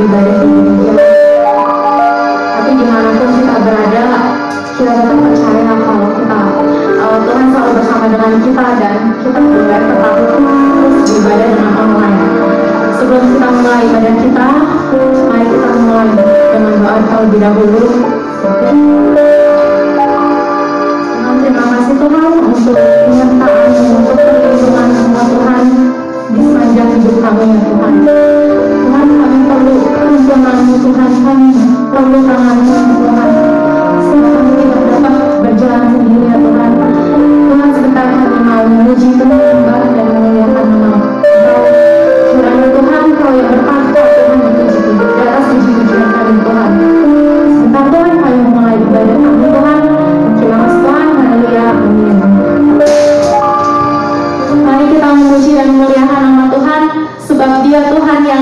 ibadah di gereja. Tapi dimanapun kita berada, kita tetap percaya kalau Tuhan selalu bersama dengan kita, dan kita boleh tetap terus beribadah dengan online. Sebelum kita mulai ibadah kita, mari kita mulai dengan doa terlebih dahulu. Terima kasih Tuhan untuk penyertaan-Mu, untuk perlindungan semua Tuhan di sepanjang hidup kami ya Tuhan. Tuhan, kami perlu perlindungan-Mu Tuhan, kami perlu tangan-Mu Tuhan. Sehingga kami tidak dapat berjalan sendiri ya Tuhan. Tuhan, sebentar kami mau memuji, menyembah dan memuliakan Nama-Mu. Kiranya Tuhan, Kau yang bertahta Tuhan dipuji di atas puji-pujian kami Tuhan. Sebentar Tuhan, kami mulai ibadah kami Tuhan. Terima kasih Tuhan, haleluya, amin. Mari kita memuji dan memuliakan nama Tuhan, sebab Dia Tuhan yang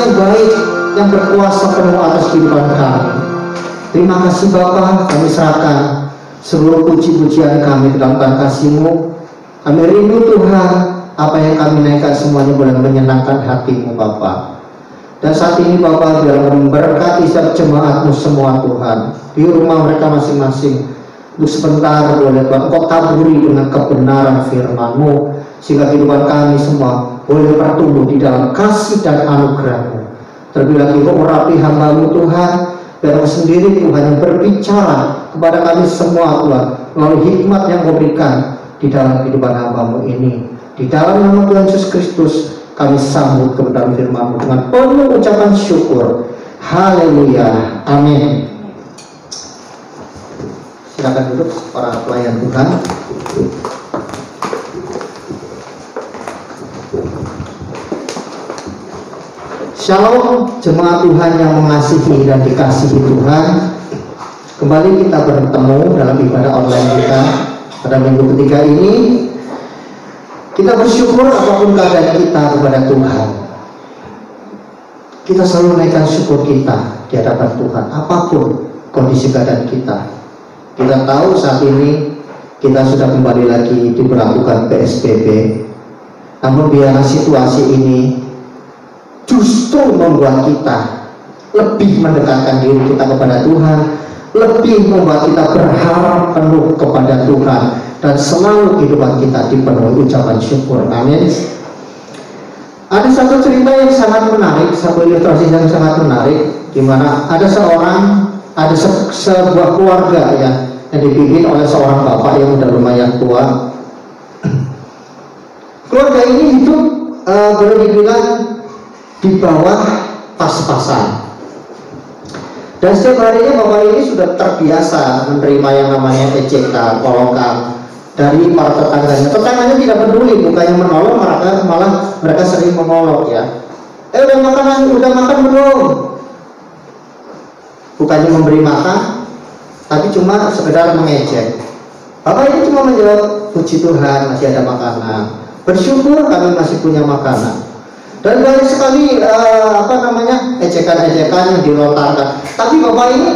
yang baik yang berkuasa penuh atas kehidupan kami. Terima kasih Bapa, kami serahkan seluruh puji-pujian kami ke dalam kasih-Mu. Kami rindu Tuhan, apa yang kami naikkan semuanya boleh menyenangkan hati-Mu Bapa. Dan saat ini Bapa, biar memberkati setiap jemaat-Mu semua Tuhan, di rumah mereka masing-masing. Untuk sebentar boleh Engkau taburi dengan kebenaran firman-Mu, sehingga kehidupan kami semua boleh bertumbuh di dalam kasih dan anugerah-Mu. Terlebih lagi Engkau urapi hamba-Mu Tuhan, biar Engkau sendiri Tuhan yang berbicara kepada kami semua Tuhan, melalui hikmat yang Engkau berikan di dalam kehidupan hamba-Mu ini. Di dalam nama Tuhan Yesus Kristus kami sambut kebenaran firman-Mu dengan penuh ucapan syukur. Haleluya, amin. Silakan duduk para pelayan Tuhan. Shalom jemaat Tuhan yang mengasihi dan dikasihi Tuhan. Kembali kita bertemu dalam ibadah online kita pada minggu ketiga ini. Kita bersyukur apapun keadaan kita kepada Tuhan. Kita selalu menaikkan syukur kita di hadapan Tuhan apapun kondisi keadaan kita. Kita tahu saat ini kita sudah kembali lagi diberlakukan PSBB. Namun biarlah situasi ini justru membuat kita lebih mendekatkan diri kita kepada Tuhan, lebih membuat kita berharap penuh kepada Tuhan, dan selalu kehidupan kita dipenuhi ucapan syukur. Amin. Ada satu cerita yang sangat menarik, satu ilustrasi yang sangat menarik, di mana ada sebuah keluarga yang dipimpin oleh seorang bapak yang sudah lumayan tua. Keluarga ini hidup boleh dibilang di bawah pas-pasan. Dan setiap harinya bapak ini sudah terbiasa menerima yang namanya ejekan, kolokan dari para tetangganya. Tetangganya tidak peduli, bukannya menolong, malah mereka sering menolong ya. Udah makan belum? Bukannya memberi makan, tapi cuma sekedar mengejek. Bapak ini cuma menjawab, puji Tuhan masih ada makanan, bersyukur kami masih punya makanan. Dan banyak sekali ejekan-ejekan yang dilontarkan. Tapi Bapak ini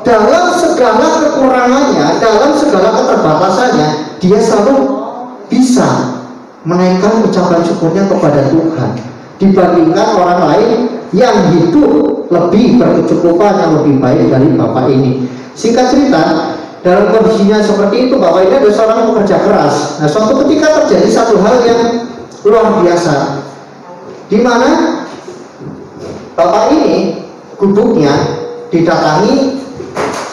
dalam segala kekurangannya, dalam segala keterbatasannya, dia selalu bisa menaikkan ucapan syukurnya kepada Tuhan dibandingkan orang lain yang hidup lebih berkecukupan, yang lebih baik dari Bapak ini. Singkat cerita, dalam kondisinya seperti itu, Bapak ini adalah seorang pekerja keras. Nah, suatu ketika terjadi satu hal yang luar biasa, di mana Bapak ini gubuknya didatangi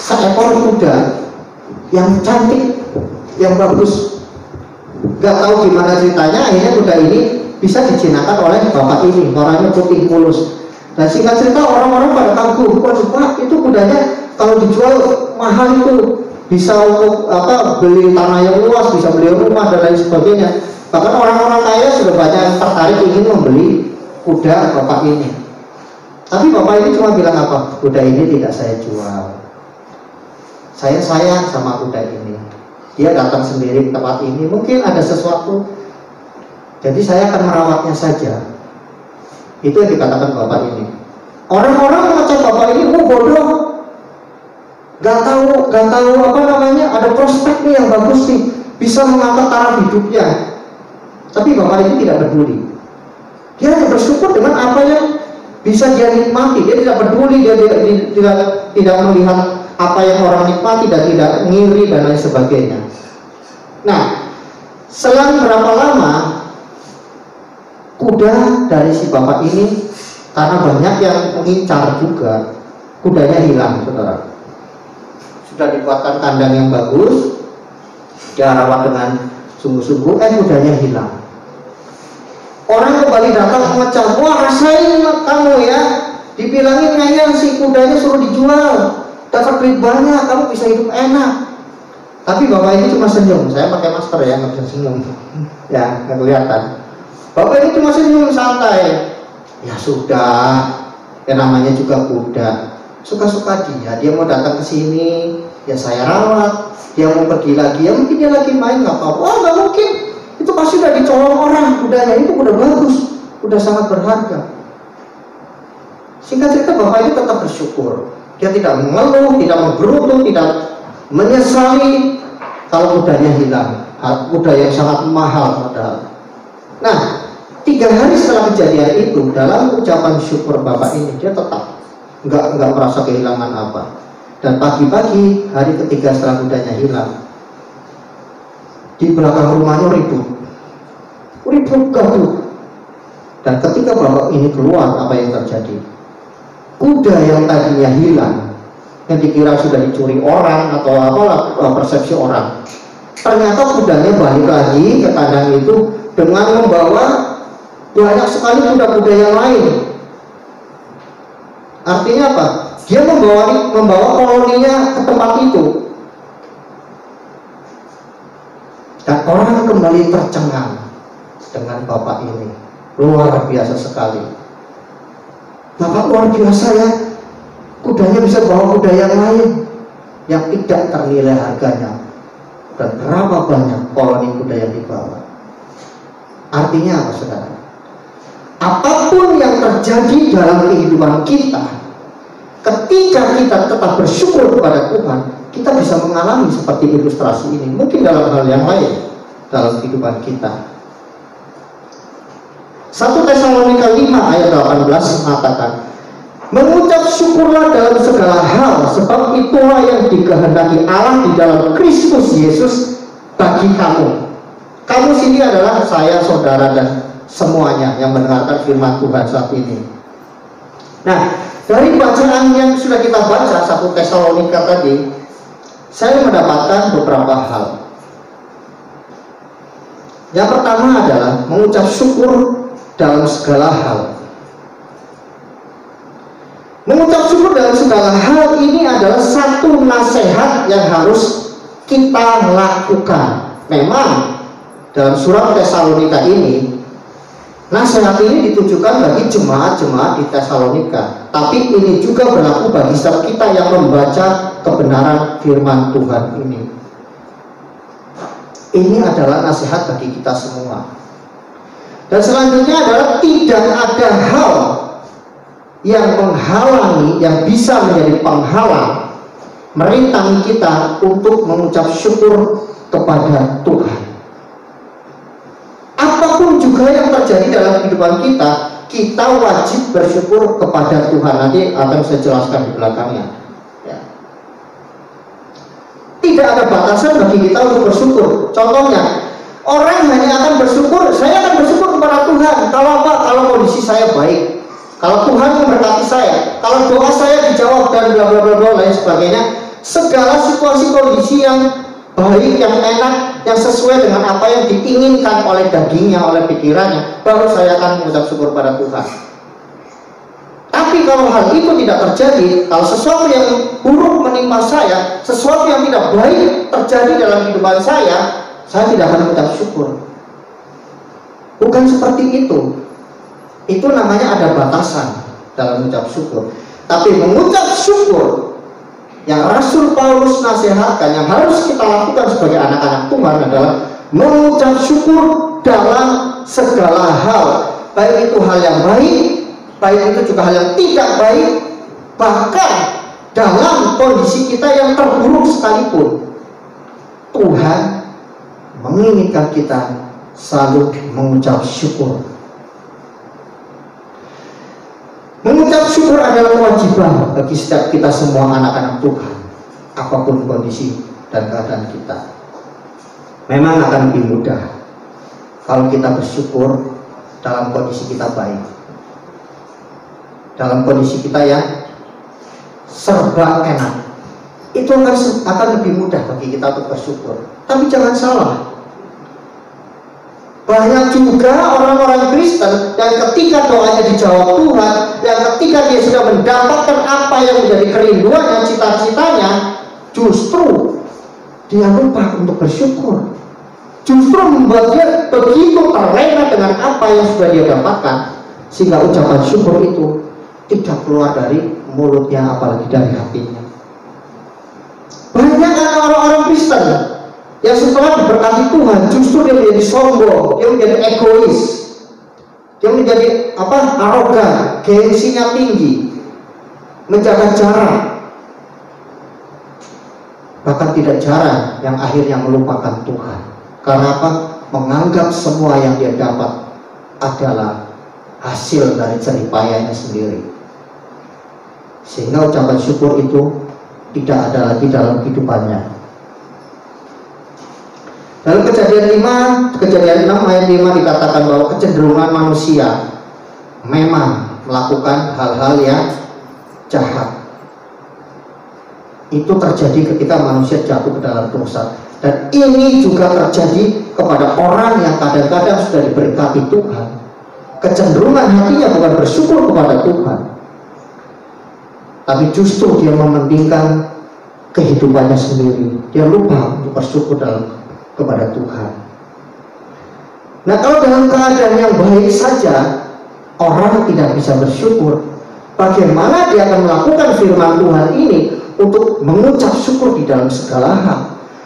seekor kuda yang cantik, yang bagus. Gak tahu gimana ceritanya, akhirnya kuda ini bisa dijinakan oleh Bapak ini, orangnya putih mulus. Dan singkat cerita, orang-orang pada kagum, Pak, itu kudanya kalau dijual mahal, itu bisa untuk beli tanah yang luas, bisa beli rumah dan lain sebagainya. Bahkan orang-orang kaya sudah banyak yang tertarik ingin membeli kuda Bapak ini. Tapi Bapak ini cuma bilang apa? Kuda ini tidak saya jual. Saya sayang sama kuda ini. Dia datang sendiri ke tempat ini, mungkin ada sesuatu, jadi saya akan merawatnya saja. Itu yang dikatakan Bapak ini. Orang-orang mengecap Bapak ini, bodoh, gak tahu ada prospek nih yang bagus nih, bisa mengangkat taraf hidupnya. Tapi Bapak ini tidak peduli. Dia hanya bersyukur dengan apa yang bisa dia nikmati. Dia tidak peduli, dia tidak melihat apa yang orang nikmati dan tidak ngiri dan lain sebagainya. Nah, selang berapa lama kuda dari si bapak ini, karena banyak yang mengincar juga, kudanya hilang, saudara. Sudah dibuatkan kandang yang bagus, dia rawat dengan sungguh-sungguh, kudanya hilang. Orang kembali datang mengecam, wah rasain kamu ya, dibilangin ngeyel si kudanya suruh dijual, dapat duit banyak, kamu bisa hidup enak. Tapi bapak ini cuma senyum. Saya pakai masker ya, nggak bisa senyum ya, nggak kelihatan. Bapak ini cuma senyum santai. Ya sudah, yang namanya juga kuda, suka-suka dia mau datang ke sini, ya saya rawat. Dia mau pergi lagi, ya mungkin dia lagi main, nggak apa-apa. Wah nggak mungkin, itu pasti udah dicolong orang kudanya, itu kuda bagus, kuda sangat berharga. Singkat cerita, bapak ini tetap bersyukur. Dia tidak mengeluh, tidak menggerutu, tidak menyesali kalau kudanya hilang. Kuda yang sangat mahal padahal. Nah, 3 hari setelah kejadian itu, dalam ucapan syukur bapak ini, dia tetap nggak merasa kehilangan apa. Dan pagi-pagi hari ketiga setelah kudanya hilang, di belakang rumahnya ribut gaduh. Dan ketika bapak ini keluar, apa yang terjadi? Kuda yang tadinya hilang, yang dikira sudah dicuri orang atau apalah persepsi orang, ternyata kudanya balik lagi ke kandang itu dengan membawa banyak sekali kuda-kuda yang lain. Artinya apa? Dia membawa koloninya ke tempat itu. Dan orang kembali tercengang dengan bapak ini. Luar biasa sekali. Bapak luar biasa ya. Kudanya bisa bawa kuda yang lain yang tidak ternilai harganya. Dan berapa banyak koloni kuda yang dibawa. Artinya apa, saudara? Apapun yang terjadi dalam kehidupan kita, ketika kita tetap bersyukur kepada Tuhan, kita bisa mengalami seperti ilustrasi ini. Mungkin dalam hal yang lain dalam kehidupan kita. 1 Tesalonika 5 ayat 18 mengatakan, mengucap syukurlah dalam segala hal, sebab itulah yang dikehendaki Allah di dalam Kristus Yesus bagi kamu. Kamu sini adalah saya, saudara, dan semuanya yang mendengarkan firman Tuhan saat ini. Nah, dari bacaan yang sudah kita baca 1 Tesalonika tadi, saya mendapatkan beberapa hal. Yang pertama adalah mengucap syukur dalam segala hal. Mengucap syukur dalam segala hal ini adalah satu nasihat yang harus kita lakukan. Memang dalam surat Tesalonika ini, nasihat ini ditujukan bagi jemaat-jemaat di Tesalonika, tapi ini juga berlaku bagi setiap kita yang membaca kebenaran firman Tuhan ini. Ini adalah nasihat bagi kita semua. Dan selanjutnya adalah tidak ada hal yang menghalangi, yang bisa menjadi penghalang, merintangi kita untuk mengucap syukur kepada Tuhan. Apapun juga yang terjadi dalam kehidupan kita, kita wajib bersyukur kepada Tuhan. Nanti akan saya jelaskan di belakangnya. Ya. Tidak ada batasan bagi kita untuk bersyukur. Contohnya, orang hanya akan bersyukur, saya akan bersyukur kepada Tuhan kalau apa? Kalau kondisi saya baik, kalau Tuhan memberkati saya, kalau doa saya dijawab dan bla bla bla lain sebagainya. Segala situasi kondisi yang baik, yang enak, yang sesuai dengan apa yang diinginkan oleh dagingnya, oleh pikirannya, baru saya akan mengucap syukur pada Tuhan. Tapi kalau hal itu tidak terjadi, kalau sesuatu yang buruk menimpa saya, sesuatu yang tidak baik terjadi dalam kehidupan saya tidak akan mengucap syukur. Bukan seperti itu. Itu namanya ada batasan dalam mengucap syukur. Tapi mengucap syukur yang Rasul Paulus nasihatkan, yang harus kita lakukan sebagai anak-anak Tuhan adalah mengucap syukur dalam segala hal. Baik itu hal yang baik, baik itu juga hal yang tidak baik, bahkan dalam kondisi kita yang terburuk sekalipun, Tuhan menginginkan kita selalu mengucap syukur. Mengucap syukur adalah kewajiban bagi setiap kita semua anak-anak Tuhan, apapun kondisi dan keadaan kita. Memang akan lebih mudah kalau kita bersyukur dalam kondisi kita baik, dalam kondisi kita yang serba enak. Itu akan lebih mudah bagi kita untuk bersyukur. Tapi jangan salah, banyak juga orang-orang Kristen yang ketika doanya dijawab Tuhan, yang ketika dia sudah mendapatkan apa yang menjadi kerinduan dan cita-citanya, justru dia lupa untuk bersyukur. Justru membuat dia begitu terlena dengan apa yang sudah dia dapatkan, sehingga ucapan syukur itu tidak keluar dari mulutnya, apalagi dari hatinya. Banyak orang-orang Kristen yang setelah diberkati Tuhan, justru dia menjadi sombong, dia menjadi egois. Dia menjadi arogan, gengsinya tinggi, menjaga jarak. Bahkan tidak jarang yang akhirnya melupakan Tuhan. Karena apa? Menganggap semua yang dia dapat adalah hasil dari jerih payahnya sendiri. Sehingga ucapan syukur itu tidak ada lagi dalam kehidupannya. Dalam Kejadian 6 ayat 5 dikatakan bahwa kecenderungan manusia memang melakukan hal-hal yang jahat. Itu terjadi ketika manusia jatuh ke dalam dosa. Dan ini juga terjadi kepada orang yang kadang-kadang sudah diberkati Tuhan. Kecenderungan hatinya bukan bersyukur kepada Tuhan, tapi justru dia mementingkan kehidupannya sendiri. Dia lupa untuk bersyukur kepada Tuhan. Nah, kalau dalam keadaan yang baik saja orang tidak bisa bersyukur, bagaimana dia akan melakukan firman Tuhan ini untuk mengucap syukur di dalam segala hal?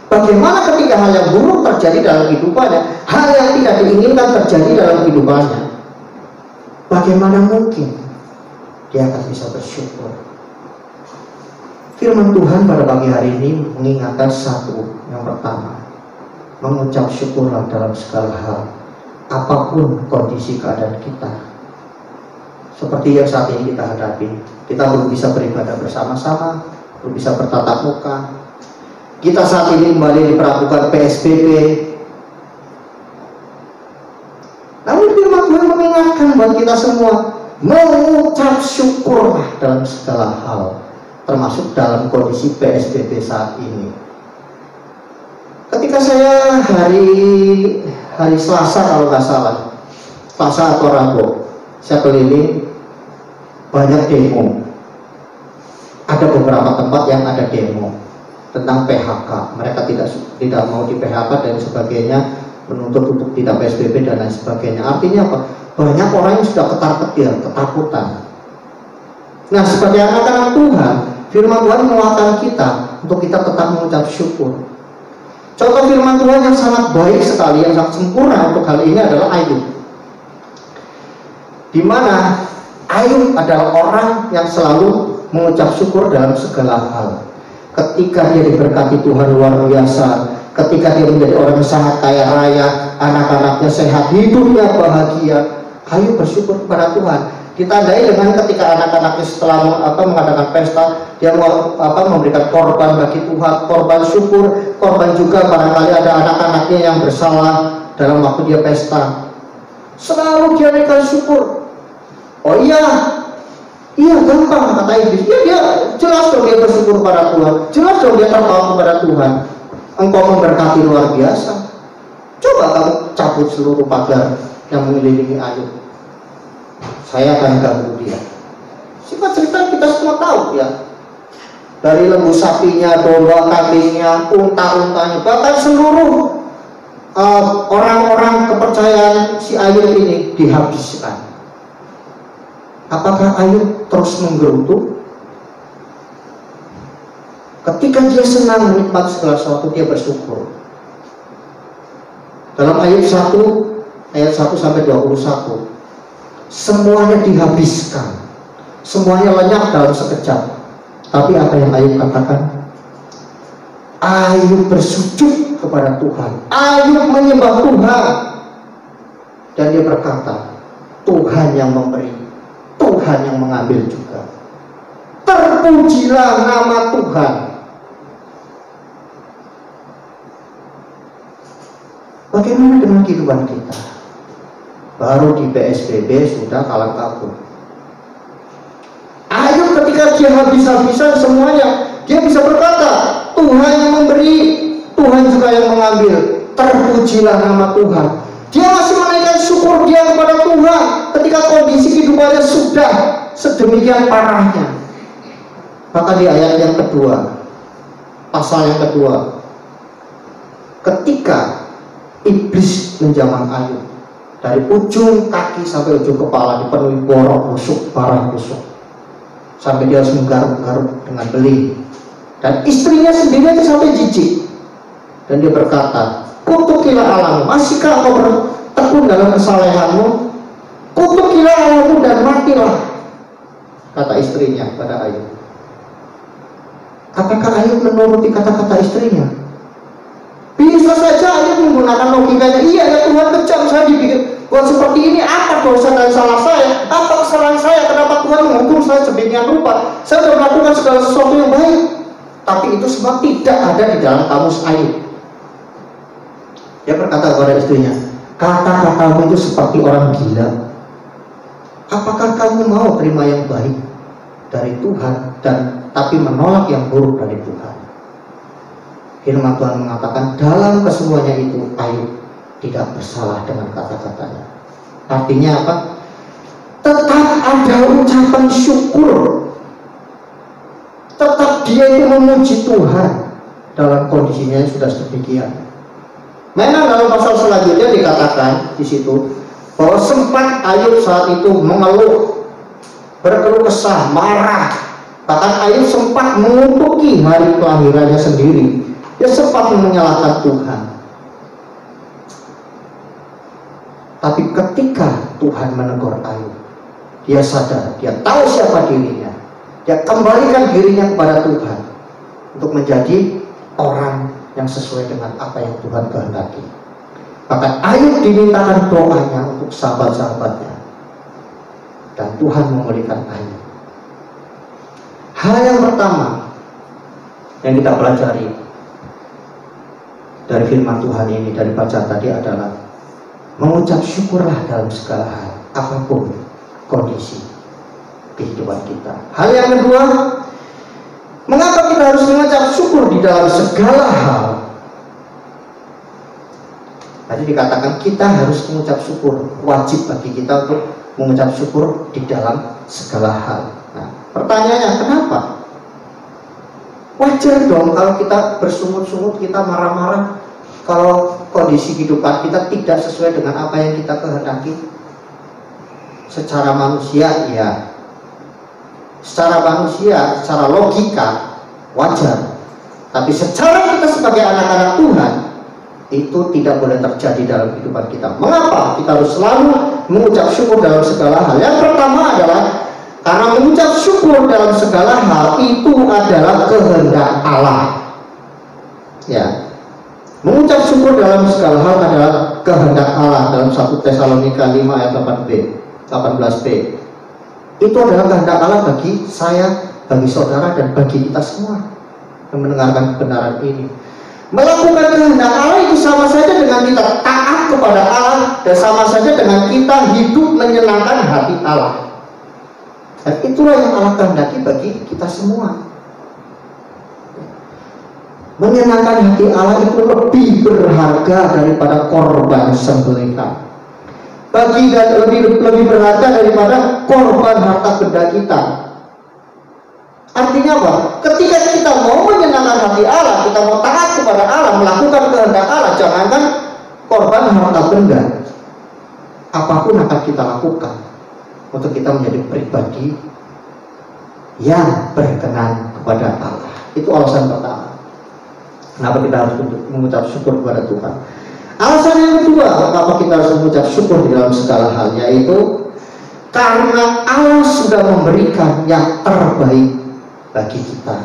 Bagaimana ketika hal yang buruk terjadi dalam kehidupannya, hal yang tidak diinginkan terjadi dalam kehidupannya? Bagaimana mungkin dia akan bisa bersyukur? Firman Tuhan pada pagi hari ini mengingatkan satu, yang pertama, mengucap syukurlah dalam segala hal, apapun kondisi keadaan kita. Seperti yang saat ini kita hadapi, kita belum bisa beribadah bersama-sama, belum bisa bertatap muka. Kita saat ini kembali diperlakukan PSBB. Namun firman Tuhan mengingatkan buat kita semua, mengucap syukurlah dalam segala hal, termasuk dalam kondisi PSBB saat ini. Ketika saya hari Selasa kalau nggak salah, Selasa atau Rabu, saya keliling banyak demo. Ada beberapa tempat yang ada demo tentang PHK. Mereka tidak mau di PHK dan sebagainya, menuntut untuk tidak PSBB dan lain sebagainya. Artinya apa? Banyak orang yang sudah ketar-ketir, ketakutan. Nah, sebagai anak-anak Tuhan, firman Tuhan menguatkan kita untuk kita tetap mengucap syukur. Contoh firman Tuhan yang sangat baik sekali, yang sangat sempurna untuk hal ini adalah Ayub. Di mana Ayub adalah orang yang selalu mengucap syukur dalam segala hal. Ketika dia diberkati Tuhan luar biasa, ketika dia menjadi orang yang sangat kaya raya, anak-anaknya sehat, hidupnya bahagia, Ayub bersyukur kepada Tuhan. Ditandai dengan ketika anak-anaknya setelah mengadakan pesta, dia memberikan korban bagi Tuhan, korban syukur, korban juga barangkali ada anak-anaknya yang bersalah dalam waktu dia pesta. Selalu dia berikan syukur. Oh iya gampang kata iblis. Dia jelas dong dia bersyukur kepada Tuhan, jelas dong dia tertawa kepada Tuhan. Engkau memberkati luar biasa. Coba kamu cabut seluruh pagar yang mengelilingi Ayub, saya akan ganggu dia. Singkat cerita kita semua tahu ya, dari lembu sapinya, domba kambingnya, unta-untanya, bahkan seluruh orang-orang kepercayaan si Ayub ini dihabiskan. Apakah Ayub terus menggerutu? Ketika dia senang menikmati segala sesuatu, dia bersyukur. Dalam Ayub 1 ayat 1 sampai 21, semuanya dihabiskan, semuanya lenyap dalam sekejap. Tapi apa yang Ayub katakan? Ayub bersujud kepada Tuhan, Ayub menyembah Tuhan, dan dia berkata, Tuhan yang memberi, Tuhan yang mengambil juga. Terpujilah nama Tuhan. Bagaimana dengan kehidupan kita? Baru di PSBB sudah kalah kabur. Ayub ketika dia habis-habisan semuanya, dia bisa berkata, Tuhan yang memberi, Tuhan juga yang mengambil. Terpujilah nama Tuhan. Dia masih menaikkan syukur dia kepada Tuhan ketika kondisi kehidupannya sudah sedemikian parahnya. Maka di ayat yang kedua, pasal yang kedua, ketika iblis menjamah Ayub, dari ujung kaki sampai ujung kepala dipenuhi borok busuk, parah busuk, sampai dia harus menggaruk-garuk dengan beling, dan istrinya sendiri itu sampai jijik. Dan dia berkata, kutukilah Allahmu, masihkah engkau bertekun dalam kesalehanmu? kutukilah Allahmu dan matilah, kata istrinya pada Ayub. Apakah Ayub menuruti kata-kata istrinya? Bisa saja Ayub menggunakan logikanya, iya ya Tuhan, kejam saya dibikin buat seperti ini, apa dosa dan salah saya, apa kesalahan saya, kenapa Tuhan menghukum saya sedemikian rupa, saya sudah melakukan segala sesuatu yang baik. Tapi itu semua tidak ada di dalam kamus Ayub. Dia berkata kepada istrinya, kata-katamu itu seperti orang gila. Apakah kamu mau terima yang baik dari Tuhan tapi menolak yang buruk dari Tuhan? Firman Tuhan mengatakan dalam kesemuanya itu Ayub tidak bersalah dengan kata-katanya. Artinya apa? Tetap ada ucapan syukur. Tetap dia itu memuji Tuhan dalam kondisinya yang sudah sedemikian. Memang dalam pasal selanjutnya dikatakan di situ bahwa sempat Ayub saat itu mengeluh, berkeluh kesah, marah. Bahkan Ayub sempat mengutuki hari kelahirannya sendiri. Dia sempat menyalahkan Tuhan. Tapi ketika Tuhan menegur Ayub, dia sadar, dia tahu siapa dirinya. Dia kembalikan dirinya kepada Tuhan untuk menjadi orang yang sesuai dengan apa yang Tuhan kehendaki. Bahkan Ayub dimintakan doanya untuk sahabat-sahabatnya, dan Tuhan memulihkan Ayub. Hal yang pertama yang kita pelajari dari firman Tuhan ini, dari bacaan tadi adalah mengucap syukurlah dalam segala hal, apapun kondisi kehidupan kita. Hal yang kedua, mengapa kita harus mengucap syukur di dalam segala hal? Tadi dikatakan kita harus mengucap syukur, wajib bagi kita untuk mengucap syukur di dalam segala hal. Nah, pertanyaannya kenapa? Wajar dong kalau kita bersungut-sungut, kita marah-marah kalau kondisi kehidupan kita tidak sesuai dengan apa yang kita kehendaki. Secara manusia, ya. Secara manusia, secara logika, wajar. Tapi secara kita sebagai anak-anak Tuhan, itu tidak boleh terjadi dalam kehidupan kita. Mengapa? Kita harus selalu mengucap syukur dalam segala hal. Yang pertama adalah karena mengucap syukur dalam segala hal itu adalah kehendak Allah. Ya, mengucap syukur dalam segala hal adalah kehendak Allah dalam 1 Tesalonika 5 ayat 18b. Itu adalah kehendak Allah bagi saya, bagi saudara, dan bagi kita semua yang mendengarkan kebenaran ini. Melakukan kehendak Allah itu sama saja dengan kita taat kepada Allah, dan sama saja dengan kita hidup menyenangkan hati Allah. Dan itulah yang Allah kehendaki bagi kita semua. Menyenangkan hati Allah itu lebih berharga daripada korban sembelihan. Bagi dan lebih berharga daripada korban harta benda kita. Artinya apa? Ketika kita mau menyenangkan hati Allah, kita mau taat kepada Allah, melakukan kehendak Allah, jangankan korban harta benda, apapun akan kita lakukan untuk kita menjadi pribadi yang berkenan kepada Allah. Itu alasan pertama kenapa kita harus mengucap syukur kepada Tuhan. Alasan yang kedua kenapa kita harus mengucap syukur di dalam segala hal, yaitu karena Allah sudah memberikan yang terbaik bagi kita,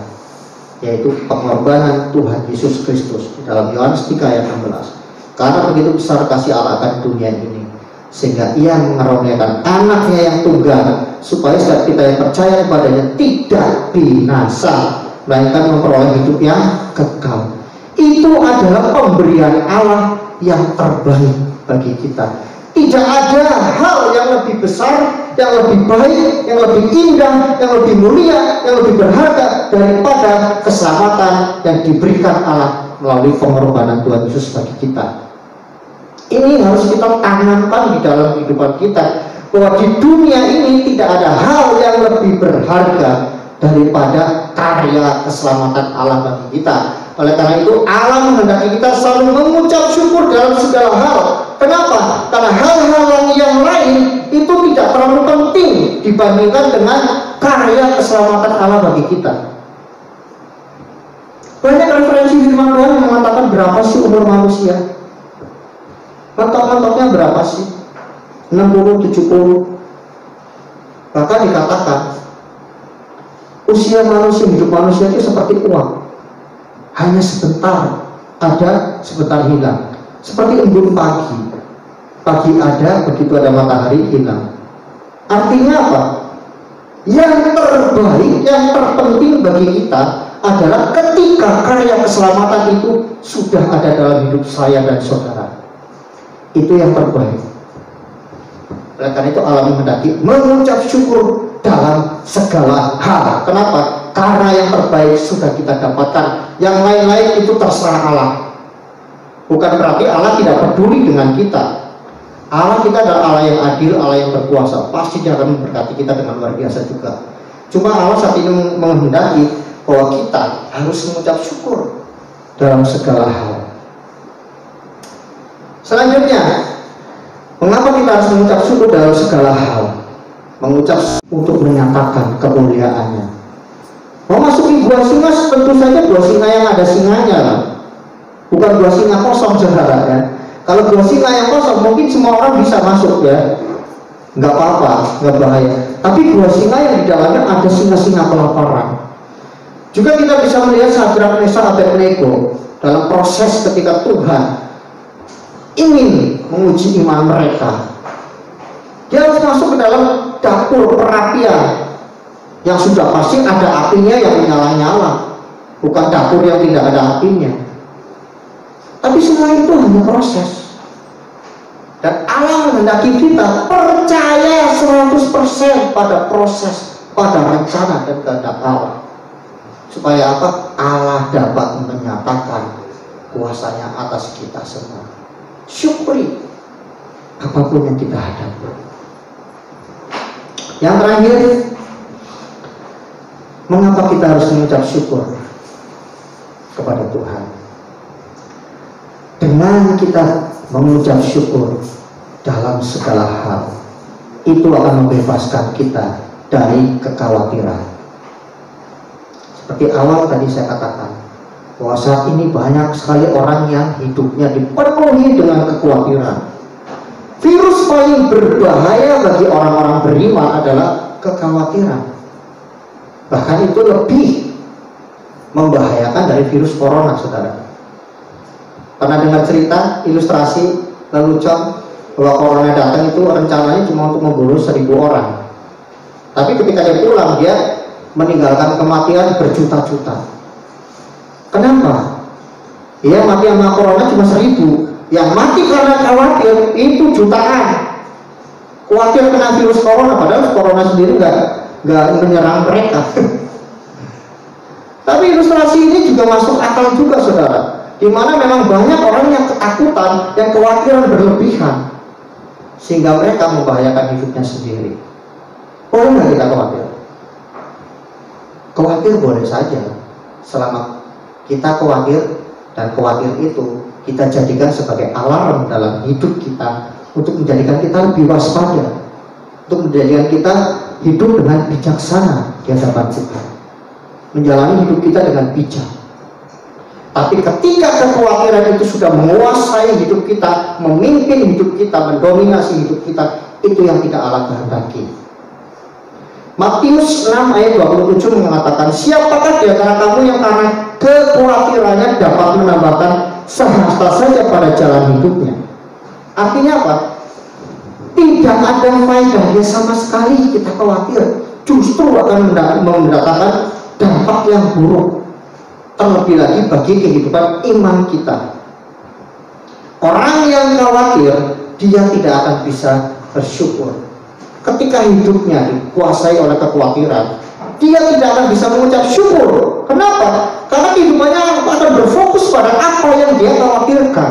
yaitu pengorbanan Tuhan Yesus Kristus di dalam Yohanes 3 ayat 16. Karena begitu besar kasih Allah akan dunia ini, sehingga Ia mengaruniakan anaknya yang tunggal, supaya setiap kita yang percaya kepadanya tidak binasa, melainkan memperoleh hidup yang kekal. Itu adalah pemberian Allah yang terbaik bagi kita. Tidak ada hal yang lebih besar, yang lebih baik, yang lebih indah, yang lebih mulia, yang lebih berharga daripada keselamatan yang diberikan Allah melalui pengorbanan Tuhan Yesus bagi kita. Ini harus kita tanamkan di dalam kehidupan kita, bahwa di dunia ini tidak ada hal yang lebih berharga daripada karya keselamatan Allah bagi kita. Oleh karena itu Allah menghendaki kita selalu mengucap syukur dalam segala hal. Kenapa? Karena hal-hal yang lain itu tidak terlalu penting dibandingkan dengan karya keselamatan Allah bagi kita. Banyak referensi firman Tuhan yang mengatakan berapa sih umur manusia? Mentok-mentoknya berapa sih? 60, 70. Bahkan dikatakan usia manusia, hidup manusia itu seperti uang, hanya sebentar ada, sebentar hilang. Seperti embun pagi, pagi ada, begitu ada matahari hilang. Artinya apa? Yang terbaik, yang terpenting bagi kita adalah ketika karya keselamatan itu sudah ada dalam hidup saya dan saudara. Itu yang terbaik. Oleh karena itu Allah menghendaki mengucap syukur dalam segala hal. Kenapa? Karena yang terbaik sudah kita dapatkan. Yang lain-lain itu terserah Allah. Bukan berarti Allah tidak peduli dengan kita. Allah kita adalah Allah yang adil, Allah yang berkuasa. Pasti Dia akan memberkati kita dengan luar biasa juga. Cuma Allah saat ini menghendaki bahwa kita harus mengucap syukur dalam segala hal. Selanjutnya, mengapa kita harus mengucap syukur dalam segala hal? Mengucap untuk menyatakan kemuliaannya. Memasuki gua singa, tentu saja gua singa yang ada singanya lah. Bukan gua singa kosong saudara ya. Kalau gua singa yang kosong mungkin semua orang bisa masuk ya, nggak apa-apa, nggak bahaya. Tapi gua singa yang di dalamnya ada singa-singa kelaparan. Juga kita bisa melihat Sadrak, Meshach, Abednego dalam proses ketika Tuhan ingin menguji iman mereka. Dia harus masuk ke dalam dapur perapian yang sudah pasti ada apinya yang menyala-nyala, bukan dapur yang tidak ada apinya. Tapi semua itu hanya proses. Dan Allah menghendaki kita percaya 100% pada proses, pada rencana dan kehendak Allah. Supaya apa? Allah dapat menyatakan kuasanya atas kita semua. Syukuri apapun yang kita hadapi. Yang terakhir, mengapa kita harus mengucap syukur kepada Tuhan? Dengan kita mengucap syukur dalam segala hal, itu akan membebaskan kita dari kekhawatiran. Seperti awal tadi saya katakan, bahwa saat ini banyak sekali orang yang hidupnya dipenuhi dengan kekhawatiran. Virus paling berbahaya bagi orang-orang beriman adalah kekhawatiran. Bahkan itu lebih membahayakan dari virus corona, saudara. Pernah dengar cerita, ilustrasi lelucon bahwa corona datang itu rencananya cuma untuk membunuh 1.000 orang. Tapi ketika dia pulang, dia meninggalkan kematian berjuta-juta. Kenapa? Dia mati sama corona cuma 1.000. Yang mati karena khawatir itu jutaan. Khawatir kena virus corona, padahal corona sendiri nggak menyerang mereka. Tapi ilustrasi ini juga masuk akal juga, saudara. Di mana memang banyak orang yang ketakutan, yang kekhawatiran berlebihan, sehingga mereka membahayakan hidupnya sendiri. Boleh nggak kita khawatir? Khawatir boleh saja, selama kita khawatir, dan khawatir itu kita jadikan sebagai alarm dalam hidup kita untuk menjadikan kita lebih waspada, untuk menjadikan kita hidup dengan bijaksana di hadapan Tuhan, menjalani hidup kita dengan bijak. Tapi ketika kekhawatiran itu sudah menguasai hidup kita, memimpin hidup kita, mendominasi hidup kita, itu yang tidak Allah kehendaki. Matius 6 ayat 27 mengatakan, siapakah di antara kamu yang karena kekhawatirannya dapat menambahkan sehasta saja pada jalan hidupnya? Artinya apa? Tidak ada faedahnya sama sekali kita khawatir, justru akan mendatangkan dampak yang buruk, terlebih lagi bagi kehidupan iman kita. Orang yang khawatir, dia tidak akan bisa bersyukur. Ketika hidupnya dikuasai oleh kekhawatiran, dia tidak akan bisa mengucap syukur. Kenapa? Karena kehidupannya akan berfokus pada apa yang dia khawatirkan.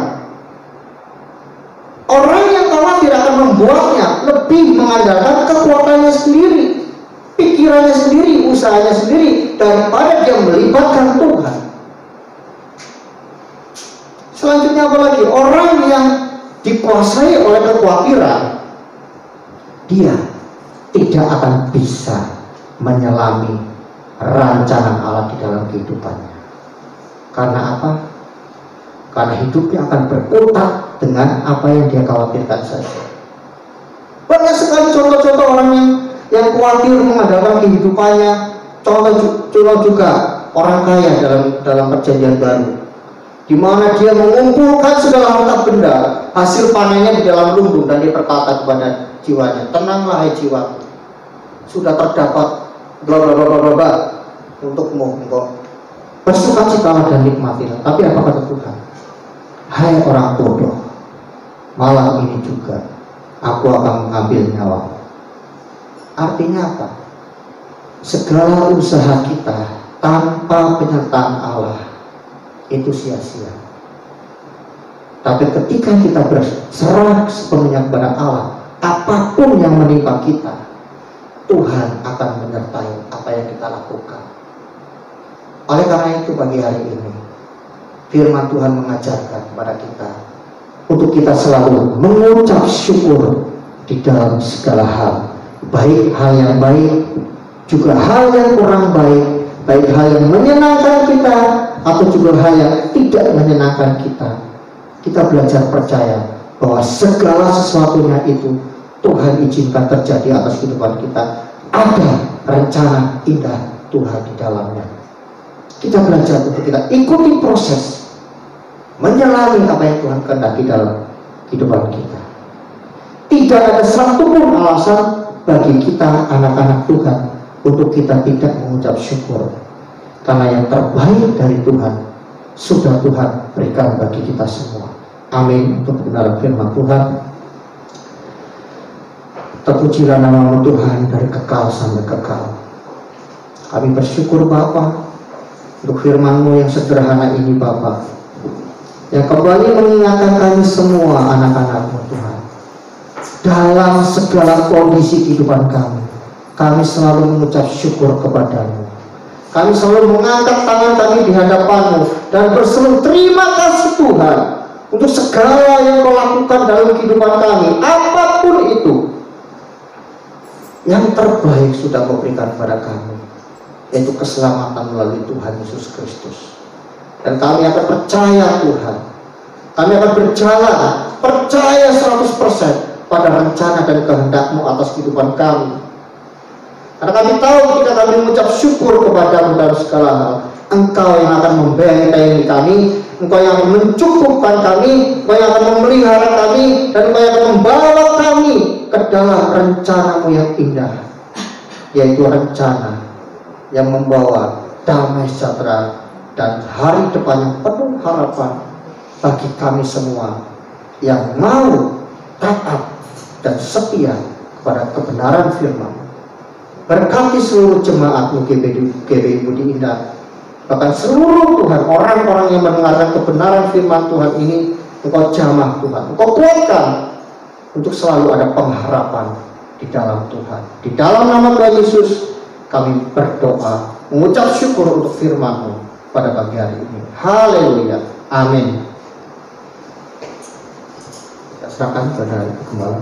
Orang yang khawatir akan membuatnya lebih mengandalkan kekuatannya sendiri, pikirannya sendiri, usahanya sendiri, daripada dia melibatkan Tuhan. Selanjutnya apa lagi? Orang yang dikuasai oleh kekhawatiran, dia tidak akan bisa menyelami rancangan Allah di dalam kehidupannya. Karena apa? Karena hidupnya akan berkutat dengan apa yang dia khawatirkan saja. Banyak sekali contoh-contoh orang yang khawatir mengandalkan kehidupannya. Contoh juga orang kaya dalam perjanjian baru, di mana dia mengumpulkan segala harta benda, hasil panennya di dalam lumbung, dan dia berkata kepada jiwanya, tenanglah hai jiwaku, sudah terdapat bla bla bla bla bla untukmu, engkau bersukacitalah dan nikmatilah. Tapi apa kata Tuhan? Hai orang bodoh, malam ini juga aku akan mengambil nyawamu. Artinya apa? Segala usaha kita tanpa penyertaan Allah itu sia-sia. Tapi ketika kita berserah sepenuhnya kepada Allah, apapun yang menimpa kita, Tuhan akan menyertai apa yang kita lakukan. Oleh karena itu pagi hari ini firman Tuhan mengajarkan kepada kita untuk kita selalu mengucap syukur di dalam segala hal, baik hal yang baik juga hal yang kurang baik, baik hal yang menyenangkan kita atau juga hal yang tidak menyenangkan kita. Kita belajar percaya bahwa segala sesuatunya itu Tuhan izinkan terjadi atas kehidupan kita. Ada rencana indah Tuhan di dalamnya. Kita belajar untuk kita ikuti proses menyelami apa yang Tuhan kehendaki dalam kehidupan kita. Tidak ada satupun alasan bagi kita anak-anak Tuhan untuk kita tidak mengucap syukur, karena yang terbaik dari Tuhan sudah Tuhan berikan bagi kita semua. Amin. Untuk kebenaran firman Tuhan, terpujilah nama Tuhan dari kekal sampai kekal. Kami bersyukur Bapa untuk firman-Mu yang sederhana ini Bapa, yang kembali mengingatkan kami semua anak-anak-Mu Tuhan. Dalam segala kondisi kehidupan kami selalu mengucap syukur kepada-Mu. Kami selalu mengangkat tangan kami di hadapan-Mu dan berseru terima kasih Tuhan untuk segala yang Kau lakukan dalam kehidupan kami. Apapun itu, yang terbaik sudah Kau berikan kepada kami, yaitu keselamatan melalui Tuhan Yesus Kristus. Dan kami akan percaya Tuhan, kami akan berjalan percaya 100% pada rencana dan kehendak-Mu atas kehidupan kami. Karena kami tahu ketika kami mengucap syukur kepada-Mu dalam segala hal, Engkau yang akan membentengi kami, Engkau yang akan mencukupkan kami, Engkau yang akan memelihara kami, dan Engkau yang akan membawa kami ke dalam rencana-Mu yang indah, yaitu rencana yang membawa damai sejahtera dan hari depan yang penuh harapan bagi kami semua yang mau taat dan setia kepada kebenaran firman. Berkati seluruh jemaat-Mu GBI Budi Indah, bahkan seluruh Tuhan orang-orang yang mendengarkan kebenaran firman Tuhan ini, Engkau jamah Tuhan, Engkau kuatkan untuk selalu ada pengharapan di dalam Tuhan. Di dalam nama Tuhan Yesus kami berdoa, mengucap syukur untuk firman-Mu pada pagi hari ini. Haleluya, amin. Kita serahkan kepada Gembala.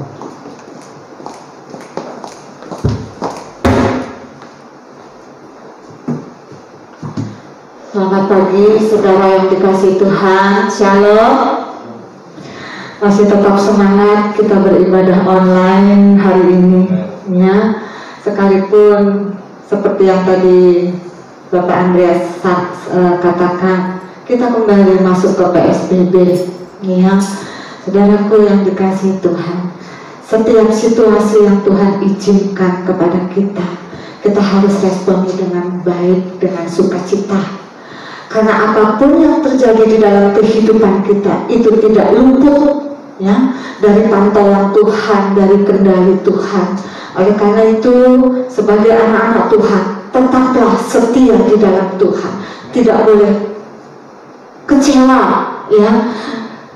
Selamat pagi saudara yang dikasihi Tuhan. Shalom. Masih tetap semangat kita beribadah online hari ini ya. Sekalipun seperti yang tadi Bapak Andreas katakan, kita kembali masuk ke PSBB ya. Saudaraku yang dikasihi Tuhan, setiap situasi yang Tuhan izinkan kepada kita harus responi dengan baik, dengan sukacita. Karena apapun yang terjadi di dalam kehidupan kita itu tidak luput ya dari pantauan Tuhan, dari kendali Tuhan. Oleh karena itu sebagai anak-anak Tuhan tetaplah setia di dalam Tuhan, tidak boleh kecewa ya.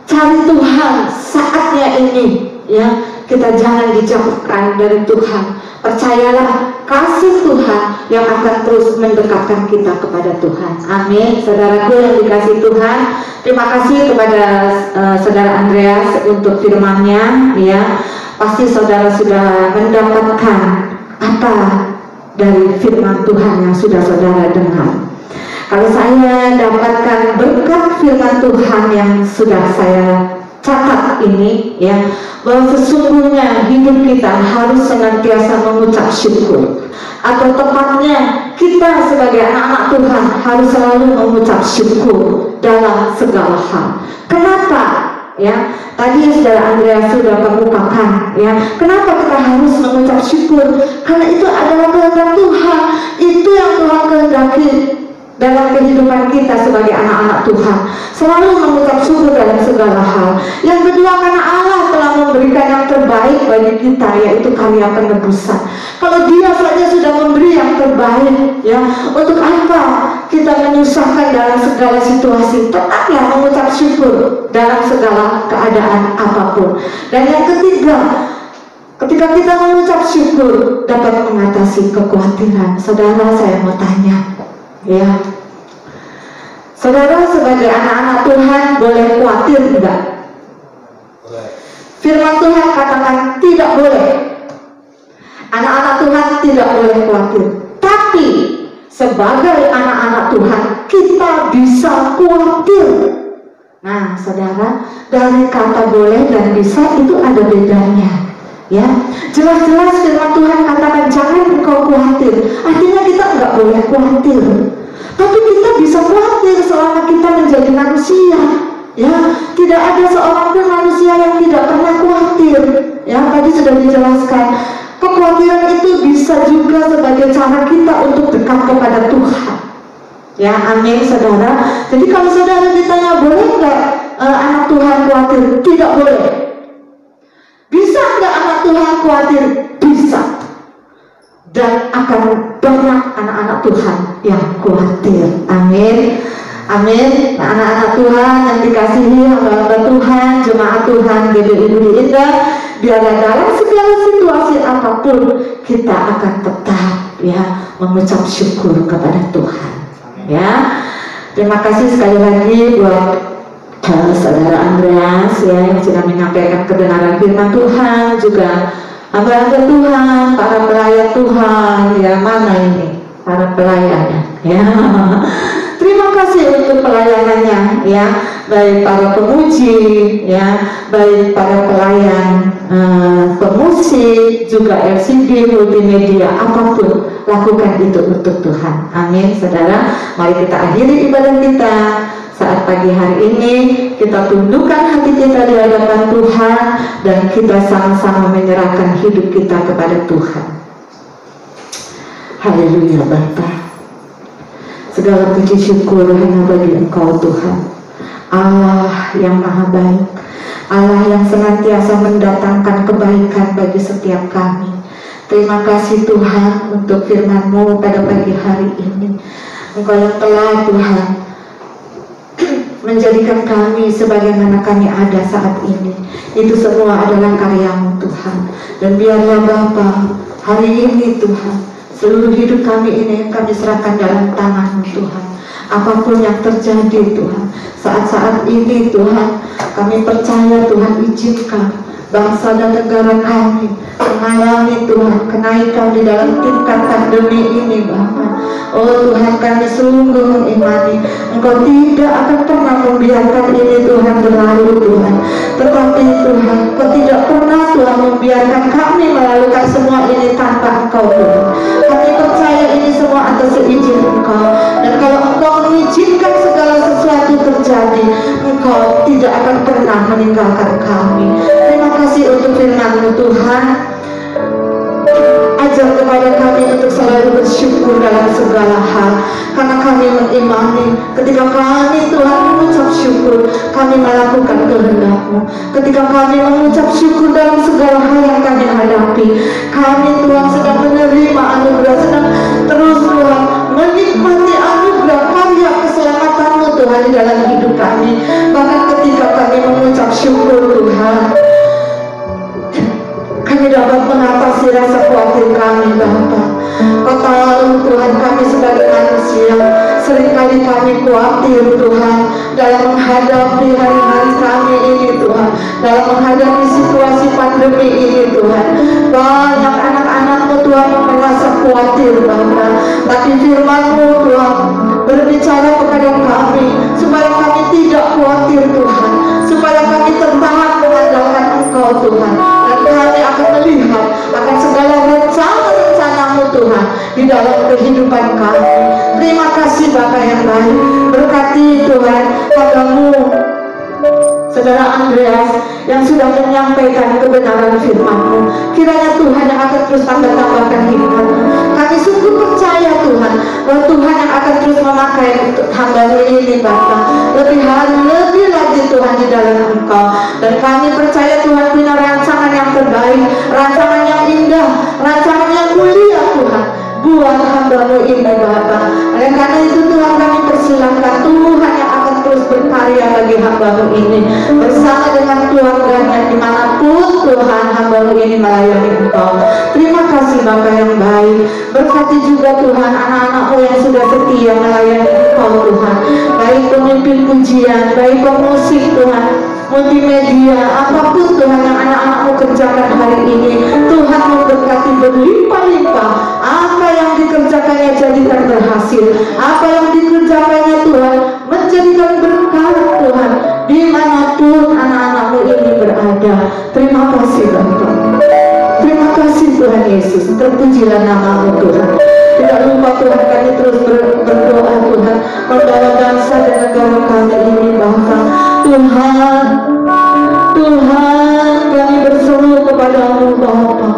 Cari Tuhan saatnya ini ya, kita jangan dijauhkan dari Tuhan. Percayalah kasih Tuhan yang akan terus mendekatkan kita kepada Tuhan. Amin. Saudaraku yang dikasihi Tuhan, terima kasih kepada saudara Andreas untuk firman-Nya ya. Pasti saudara sudah mendapatkan apa dari firman Tuhan yang sudah saudara dengar. Kalau saya dapatkan berkat firman Tuhan yang sudah saya catat saat ini ya, bahwa sesungguhnya hidup kita harus senantiasa mengucap syukur, atau tepatnya kita sebagai anak-anak Tuhan harus selalu mengucap syukur dalam segala hal. Kenapa? Ya, tadi Saudara Andreas sudah kemukakan ya, kenapa kita harus mengucap syukur? Karena itu adalah kehendak Tuhan, itu yang Tuhan kehendaki dalam kehidupan kita sebagai anak-anak Tuhan, selalu mengucap syukur dalam segala hal. Yang kedua, karena Allah telah memberikan yang terbaik bagi kita, yaitu karya penebusan. Kalau Dia saja sudah memberi yang terbaik, ya, untuk apa kita menyusahkan dalam segala situasi? Tetaplah mengucap syukur dalam segala keadaan apapun. Dan yang ketiga, ketika kita mengucap syukur dapat mengatasi kekhawatiran. Saudara, saya mau tanya, ya, saudara sebagai anak-anak Tuhan boleh khawatir tidak? Firman Tuhan katakan tidak boleh. Anak-anak Tuhan tidak boleh khawatir. Tapi sebagai anak-anak Tuhan kita bisa khawatir. Nah, saudara, dari kata boleh dan bisa itu ada bedanya. Ya, jelas-jelas firman Tuhan katakan jangan engkau khawatir. Artinya kita nggak boleh khawatir. Tapi kita bisa khawatir selama kita menjadi manusia. Ya, tidak ada seorang pun manusia yang tidak pernah khawatir. Ya, tadi sudah dijelaskan. Kekhawatiran itu bisa juga sebagai cara kita untuk dekat kepada Tuhan. Ya, amin saudara. Jadi kalau saudara ditanya boleh nggak anak Tuhan khawatir? Tidak boleh. Bisa nggak anak Tuhan khawatir? Bisa. Dan akan banyak anak-anak Tuhan yang khawatir. Amin. Amin. Nah, anak-anak Tuhan yang dikasihi hamba-hamba Tuhan, jemaat Tuhan, GBI Indah, biarlah dalam segala situasi apapun kita akan tetap ya mengucap syukur kepada Tuhan. Ya. Terima kasih sekali lagi buat Saudara Andreas ya yang sudah menyampaikan kebenaran firman Tuhan, juga hamba-hamba Tuhan, para pelayan Tuhan, ya mana ini para pelayan ya. Terima kasih untuk pelayanannya ya, baik para pemuji ya, baik para pelayan pemusik, juga LCD, multimedia, apapun lakukan itu untuk Tuhan. Amin saudara. Mari kita akhiri ibadah kita saat pagi hari ini. Kita tundukkan hati kita di hadapan Tuhan dan kita sama-sama menyerahkan hidup kita kepada Tuhan. Haleluya Bapa. Segala puji syukur hanya bagi Engkau Tuhan, Allah yang maha baik, Allah yang senantiasa mendatangkan kebaikan bagi setiap kami. Terima kasih Tuhan untuk firman-Mu pada pagi hari ini. Engkau yang telah Tuhan menjadikan kami sebagaimana kami ada saat ini. Itu semua adalah karya-Mu Tuhan. Dan biarlah Bapa hari ini Tuhan, seluruh hidup kami ini kami serahkan dalam tangan-Mu Tuhan. Apapun yang terjadi Tuhan, saat-saat ini Tuhan, kami percaya Tuhan izinkan bangsa dan negara kami mengalami Tuhan kenaikan di dalam tingkat pandemi ini Bapa. Oh Tuhan, kami sungguh mengimani Engkau tidak akan pernah membiarkan ini Tuhan berlalu Tuhan. Tetapi Tuhan, Engkau tidak pernah Tuhan membiarkan kami melakukan semua ini tanpa Engkau Tuhan. Kami percaya ini semua atas izin Engkau. Dan kalau Engkau mengizinkan segala sesuatu terjadi, Engkau tidak akan pernah meninggalkan kami. Terima kasih untuk firman-Mu Tuhan. Ajar kepada kami untuk selalu bersyukur dalam segala hal, karena kami mengimani ketika kami Tuhan mengucap syukur, kami melakukan kehendak-Mu. Ketika kami mengucap syukur dalam segala hal yang kami hadapi, kami Tuhan sedang menerima anugerah, sedang terus Tuhan menikmati anugerah karya keselamatan-Mu Tuhan di dalam hidup kami. Bahkan ketika kami mengucap syukur Tuhan, kami dapat mengatasi rasa khawatir kami Bapa. Kau tahu Tuhan, kami sebagai manusia seringkali kami khawatir Tuhan dalam menghadapi hari-hari kami ini Tuhan, dalam menghadapi situasi pandemi ini Tuhan. Banyak anak-anak-Mu Tuhan yang merasa khawatir Bapa. Tapi firman-Mu Tuhan berbicara kepada kami supaya kami tidak khawatir Tuhan, supaya kami tetap menghadapi di dalam kehidupan kami. Terima kasih Bapa yang baik. Berkati Tuhan hamba-Mu Saudara Andreas yang sudah menyampaikan kebenaran firman-Mu. Kiranya Tuhan yang akan terus tambah-tambahkan hikmat-Mu. Kami sungguh percaya Tuhan bahwa Tuhan yang akan terus memakai hamba-Mu ini Bapa, lebih lagi Tuhan di dalam Engkau. Dan kami percaya Tuhan punya rancangan yang terbaik, rancangan yang indah, rancangan yang mulia Tuhan buat hamba-Mu ini Bapa. Oleh karena itu Tuhan kami persilakan Tuhan yang akan terus berkarya bagi hamba-Mu ini bersama dengan keluarganya dimanapun Tuhan hamba-Mu ini melayani Engkau. Terima kasih Bapa yang baik. Berkati juga Tuhan anak-anak-Mu yang sudah setia melayani Engkau Tuhan, baik pemimpin pujian, baik pemusik Tuhan, multimedia, apapun Tuhan yang anak-anak-Mu kerjakan hari ini, Tuhan memberkati berlimpah-limpah. Apa yang dikerjakannya jadikan berhasil, apa yang dikerjakannya Tuhan menjadikan berkat Tuhan dimanapun anak-anak-Mu ini berada. Terima kasih Bapa. Terima kasih Tuhan Yesus. Terpujilah nama-Mu Tuhan. Tidak lupa Tuhan kami terus berdoa Tuhan membawa bangsa dan negara kami ini Bapa. Tuhan kami berseru kepada-Mu Bapa,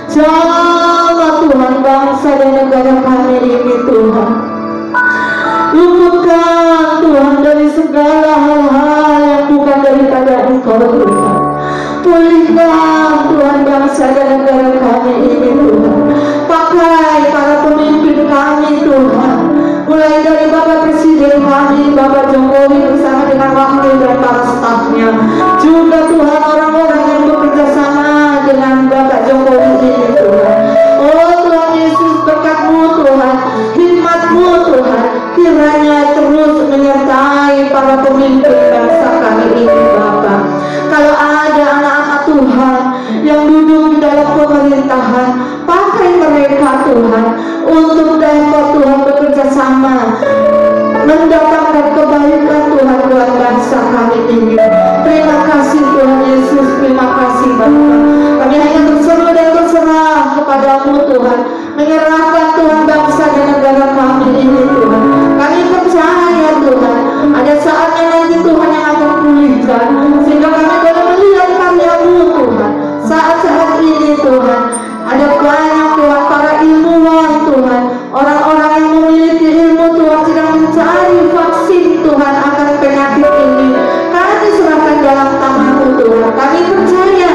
jaga Tuhan bangsa dan negara kami ini Tuhan. Luputkan Tuhan dari segala hal-hal yang bukan daripada Engkau Tuhan. Pulihkan Tuhan bangsa dan negara kami ini Tuhan. Pakai para pemimpin kami Tuhan, mulai dari Bapak Presiden kami, Bapak Jokowi bersama dengan wakil dan para stafnya, juga Tuhan orang-orang yang bekerja sama dengan Bapak Jokowi ini Tuhan. Oh Tuhan Yesus, berkat-Mu Tuhan, hikmat-Mu Tuhan, kiranya terus menyertai para pemimpin bangsa kami ini Bapa. Kalau ada anak-anak Tuhan yang duduk di dalam pemerintahan, pakai mereka Tuhan untuk dapat Tuhan bekerja sama mendatangkan kebaikan Tuhan buat bangsa kami ini. Terima kasih Tuhan Yesus, terima kasih Bapa. Kami hanya berseru dan berserah kepada-Mu Tuhan, menyerahkan Tuhan bangsa dan negara kami ini Tuhan. Kami percaya Tuhan ada saatnya nanti Tuhan yang akan pulihkan, sehingga kami boleh melihat karya-Mu Tuhan. Saat-saat ini Tuhan ada banyak Tuhan para ilmuwan Tuhan, orang-orang yang memiliki ilmu Tuhan sedang mencari vaksin Tuhan akan penyakit ini. Kami serahkan dalam tangan-Mu Tuhan. Kami percaya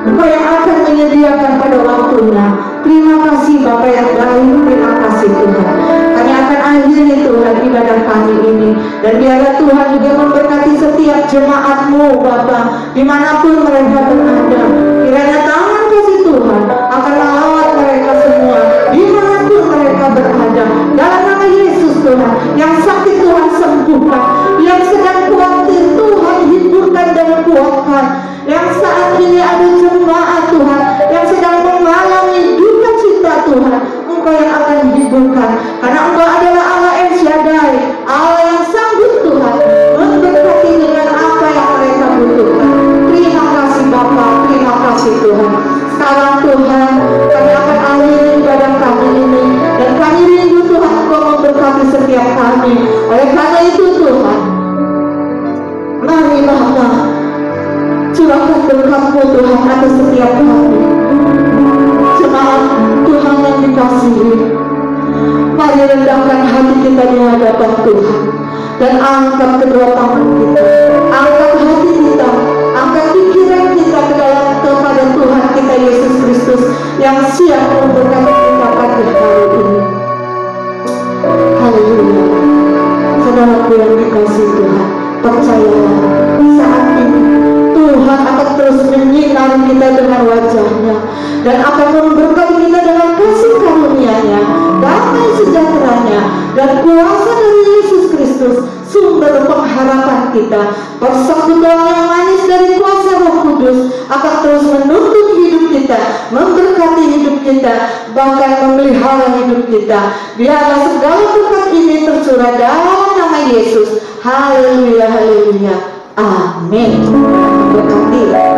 Engkau yang akan menyediakan pada waktunya. Terima kasih Bapa yang baik, terima kasih Tuhan. Kami akan akhiri Tuhan ibadah kami ini, dan biarlah Tuhan juga memberkati setiap jemaat-Mu Bapa dimanapun mereka berada. Kiranya tangan kasih Tuhan akan melawat mereka semua dimanapun mereka berada. Dalam nama Yesus Tuhan, yang sakit Tuhan sembuhkan, yang sedang khawatir Tuhan hiburkan dan kuatkan, yang saat ini ada jemaat Tuhan yang sedang mengalami duka cita Tuhan, Engkau yang akan hiburkan, karena Engkau adalah Allah El Shaddai, Allah yang sanggup Tuhan memberkati dengan apa yang mereka butuhkan. Terima kasih Bapa, terima kasih Tuhan. Sekarang Tuhan kami akan akhiri ibadah kami ini, dan kami rindu Tuhan Engkau memberkati setiap kami. Oleh karena itu Tuhan, mari Bapa curahkan berkat-Mu Tuhan atas setiap kami jemaat Tuhan yang dikasihi. Mari rendahkan hati kita di hadapan Tuhan dan angkat kedua tangan kita, angkat hati kita, angkat pikiran kita ke dalam kepada Tuhan kita Yesus Kristus yang siap memberkati kita pada hari ini. Haleluya. Saudaraku yang dikasihi Tuhan, percayalah saat ini Tuhan akan terus menyinari kita dengan wajah-Nya dan akan memberkati kita dengan kasih karunia-Nya, damai sejahtera-Nya, dan kuasa dari Yesus Kristus, sumber pengharapan kita. Persekutuan yang manis dari kuasa Roh Kudus akan terus menuntun hidup kita, memberkati hidup kita, bahkan memelihara hidup kita. Biarlah segala berkat ini tercurah dalam nama Yesus. Haleluya, haleluya. Amin. Berkati.